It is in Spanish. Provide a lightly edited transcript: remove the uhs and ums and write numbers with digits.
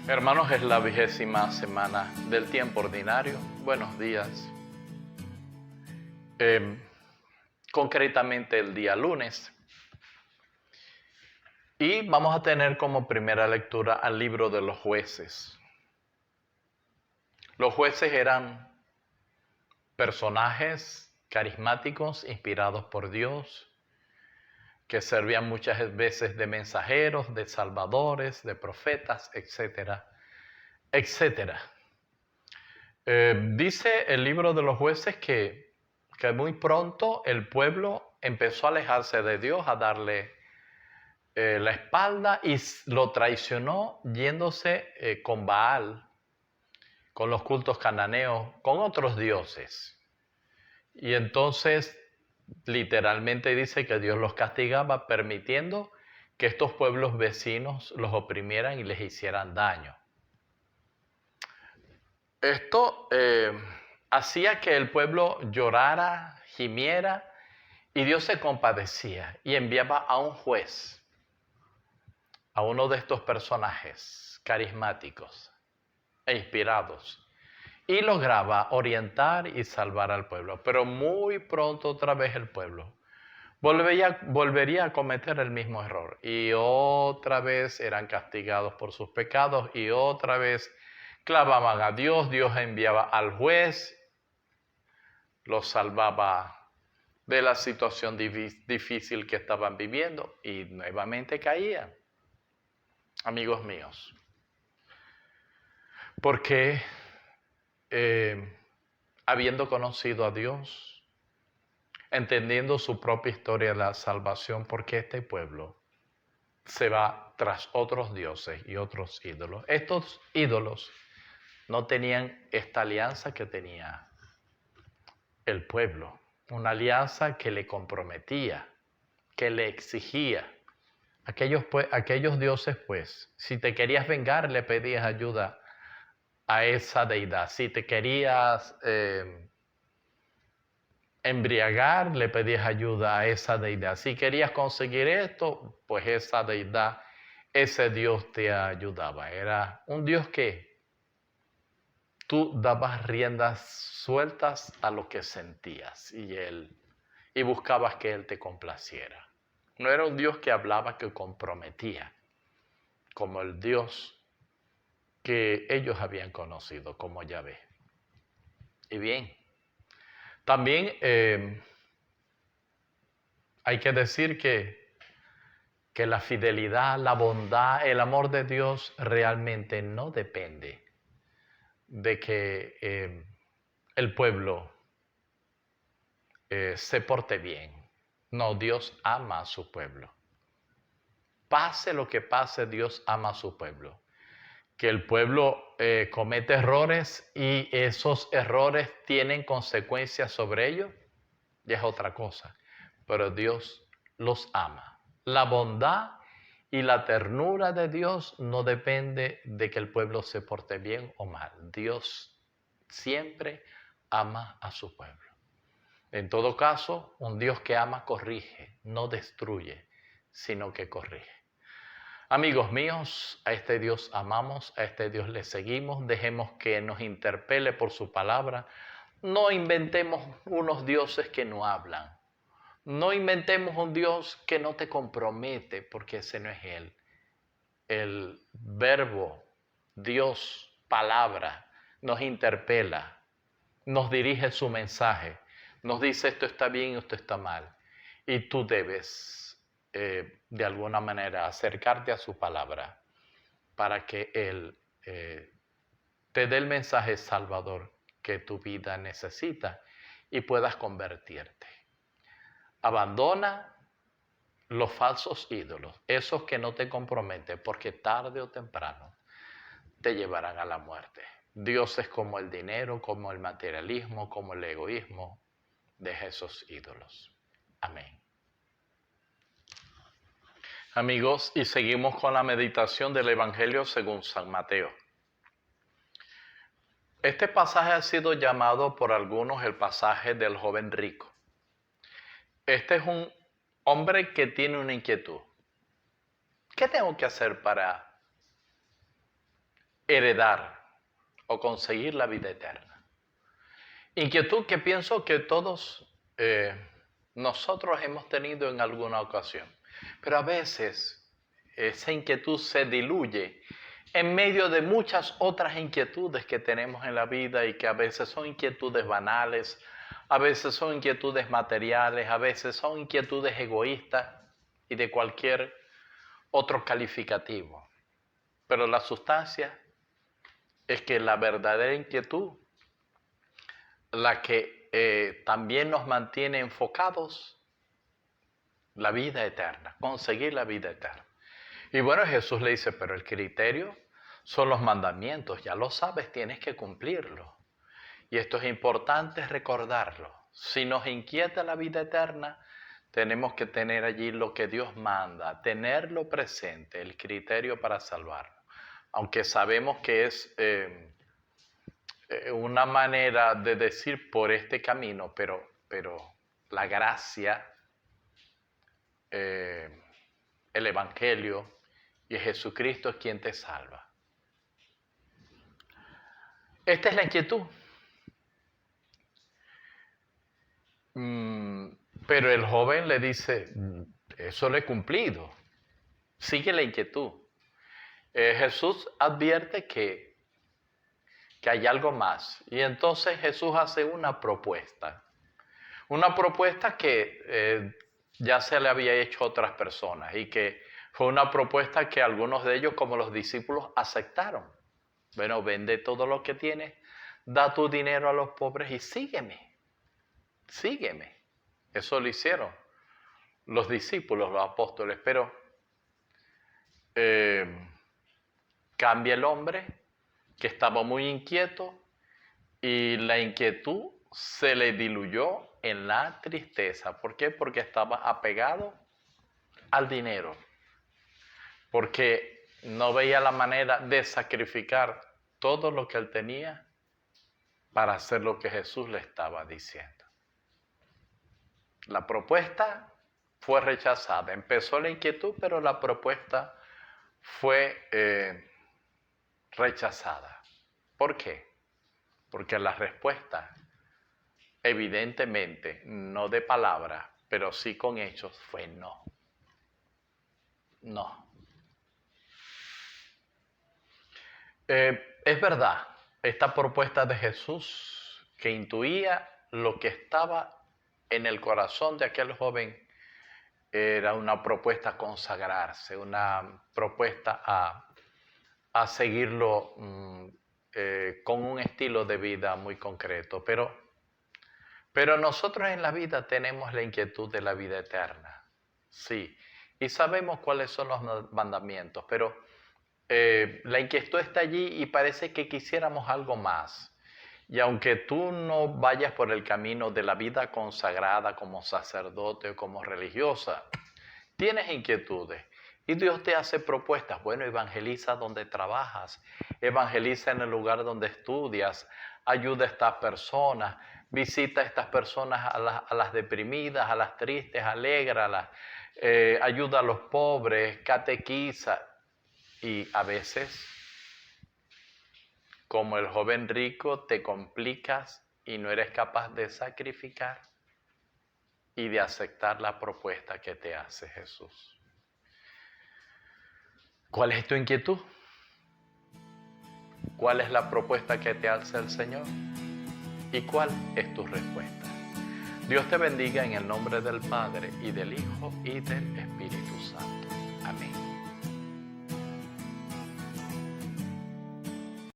Hermanos, es la 20ª semana del tiempo ordinario. Buenos días. Concretamente el día lunes. Y vamos a tener como primera lectura al libro de los jueces. Los jueces eran personajes carismáticos, inspirados por Dios, que servían muchas veces de mensajeros, de salvadores, de profetas, etcétera, etcétera. Dice el libro de los jueces que muy pronto el pueblo empezó a alejarse de Dios, a darle la espalda y lo traicionó yéndose con Baal, con los cultos cananeos, con otros dioses. Y entonces literalmente dice que Dios los castigaba permitiendo que estos pueblos vecinos los oprimieran y les hicieran daño. Esto hacía que el pueblo llorara, gimiera, y Dios se compadecía y enviaba a un juez, a uno de estos personajes carismáticos e inspirados, y lograba orientar y salvar al pueblo. Pero muy pronto otra vez el pueblo volvería a cometer el mismo error, y otra vez eran castigados por sus pecados, y otra vez clamaban a Dios. Dios enviaba al juez, los salvaba de la situación difícil que estaban viviendo y nuevamente caían. Amigos míos, porque habiendo conocido a Dios, entendiendo su propia historia de la salvación, porque este pueblo se va tras otros dioses y otros ídolos? Estos ídolos no tenían esta alianza que tenía el pueblo, una alianza que le comprometía, que le exigía. Aquellos dioses, pues, si te querías vengar, le pedías ayuda a esa deidad. Si te querías embriagar, le pedías ayuda a esa deidad. Si querías conseguir esto, pues esa deidad, ese Dios te ayudaba. Era un Dios que tú dabas riendas sueltas a lo que sentías y buscabas que Él te complaciera. No era un Dios que hablaba, que comprometía, como el Dios que ellos habían conocido, como Yahvé. Y bien, también hay que decir que la fidelidad, la bondad, el amor de Dios realmente no depende de que el pueblo se porte bien. No, Dios ama a su pueblo. Pase lo que pase, Dios ama a su pueblo. Que el pueblo comete errores y esos errores tienen consecuencias sobre ellos, ya es otra cosa. Pero Dios los ama. La bondad y la ternura de Dios no depende de que el pueblo se porte bien o mal. Dios siempre ama a su pueblo. En todo caso, un Dios que ama corrige, no destruye, sino que corrige. Amigos míos, a este Dios amamos, a este Dios le seguimos, dejemos que nos interpele por su palabra. No inventemos unos dioses que no hablan. No inventemos un Dios que no te compromete, porque ese no es Él. El verbo, Dios, palabra, nos interpela, nos dirige su mensaje, nos dice esto está bien y esto está mal. Y tú debes, de alguna manera, acercarte a su palabra para que Él te dé el mensaje salvador que tu vida necesita y puedas convertirte. Abandona los falsos ídolos, esos que no te comprometen, porque tarde o temprano te llevarán a la muerte. Dioses como el dinero, como el materialismo, como el egoísmo, deja esos ídolos. Amén. Amigos, y seguimos con la meditación del Evangelio según San Mateo. Este pasaje ha sido llamado por algunos el pasaje del joven rico. Este es un hombre que tiene una inquietud. ¿Qué tengo que hacer para heredar o conseguir la vida eterna. Inquietud que pienso que todos nosotros hemos tenido en alguna ocasión, pero a veces esa inquietud se diluye en medio de muchas otras inquietudes que tenemos en la vida y que a veces son inquietudes banales, a veces son inquietudes materiales, a veces son inquietudes egoístas y de cualquier otro calificativo. Pero la sustancia es que la verdadera inquietud, la que también nos mantiene enfocados, la vida eterna, conseguir la vida eterna. Y bueno, Jesús le dice, pero el criterio son los mandamientos, ya lo sabes, tienes que cumplirlo. Y esto es importante recordarlo. Si nos inquieta la vida eterna, tenemos que tener allí lo que Dios manda, tenerlo presente, el criterio para salvarnos. Aunque sabemos que es una manera de decir por este camino, pero la gracia, el Evangelio y Jesucristo es quien te salva. Esta es la inquietud. Pero el joven le dice, eso lo he cumplido. Sigue la inquietud. Jesús advierte que hay algo más. Y entonces Jesús hace una propuesta. Una propuesta que ya se le había hecho a otras personas y que fue una propuesta que algunos de ellos, como los discípulos, aceptaron. Bueno, vende todo lo que tienes, da tu dinero a los pobres y sígueme. Sígueme. Eso lo hicieron los discípulos, los apóstoles, pero cambia el hombre que estaba muy inquieto y la inquietud se le diluyó en la tristeza. ¿Por qué? Porque estaba apegado al dinero, porque no veía la manera de sacrificar todo lo que él tenía para hacer lo que Jesús le estaba diciendo. La propuesta fue rechazada. Empezó la inquietud, pero la propuesta fue rechazada. ¿Por qué? Porque la respuesta, evidentemente, no de palabra, pero sí con hechos, fue no. No. Es verdad, esta propuesta de Jesús que intuía lo que estaba en el corazón de aquel joven era una propuesta a consagrarse, una propuesta a seguirlo con un estilo de vida muy concreto. Pero nosotros en la vida tenemos la inquietud de la vida eterna, sí, y sabemos cuáles son los mandamientos, pero la inquietud está allí y parece que quisiéramos algo más. Y aunque tú no vayas por el camino de la vida consagrada como sacerdote o como religiosa, tienes inquietudes y Dios te hace propuestas. Bueno, evangeliza donde trabajas, evangeliza en el lugar donde estudias, ayuda a estas personas, visita a estas personas, a las deprimidas, a las tristes, alégralas, ayuda a los pobres, catequiza. Y a veces, como el joven rico, te complicas y no eres capaz de sacrificar y de aceptar la propuesta que te hace Jesús. ¿Cuál es tu inquietud? ¿Cuál es la propuesta que te hace el Señor? ¿Y cuál es tu respuesta? Dios te bendiga en el nombre del Padre, y del Hijo, y del Espíritu.